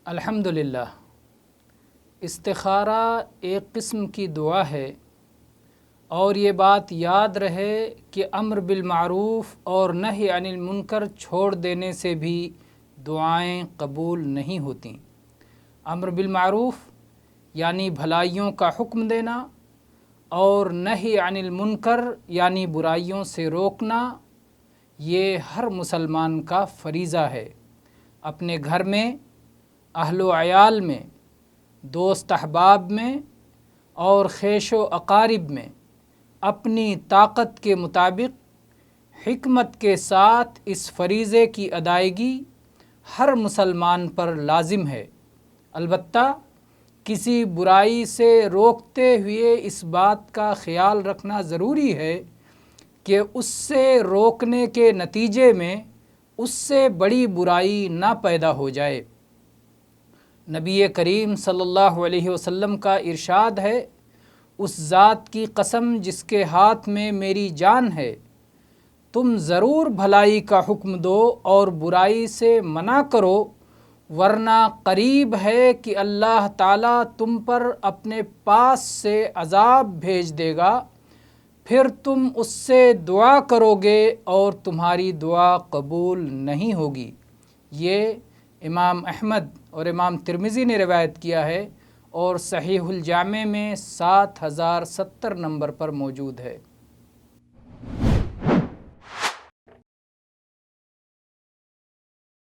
الحمدللہ، استخارہ ایک قسم کی دعا ہے، اور یہ بات یاد رہے کہ امر بالمعروف اور نہی عن المنکر چھوڑ دینے سے بھی دعائیں قبول نہیں ہوتیں۔ امر بالمعروف یعنی بھلائیوں کا حکم دینا، اور نہی عن المنکر یعنی برائیوں سے روکنا، یہ ہر مسلمان کا فریضہ ہے۔ اپنے گھر میں، اہل و عیال میں، دوست احباب میں اور خیش و اقارب میں اپنی طاقت کے مطابق حکمت کے ساتھ اس فریضے کی ادائیگی ہر مسلمان پر لازم ہے۔ البتہ کسی برائی سے روکتے ہوئے اس بات کا خیال رکھنا ضروری ہے کہ اس سے روکنے کے نتیجے میں اس سے بڑی برائی نہ پیدا ہو جائے۔ نبی کریم صلی اللہ علیہ وسلم کا ارشاد ہے، اس ذات کی قسم جس کے ہاتھ میں میری جان ہے، تم ضرور بھلائی کا حکم دو اور برائی سے منع کرو، ورنہ قریب ہے کہ اللہ تعالیٰ تم پر اپنے پاس سے عذاب بھیج دے گا، پھر تم اس سے دعا کرو گے اور تمہاری دعا قبول نہیں ہوگی۔ یہ امام احمد اور امام ترمذی نے روایت کیا ہے اور صحیح الجامع میں 7070 نمبر پر موجود ہے۔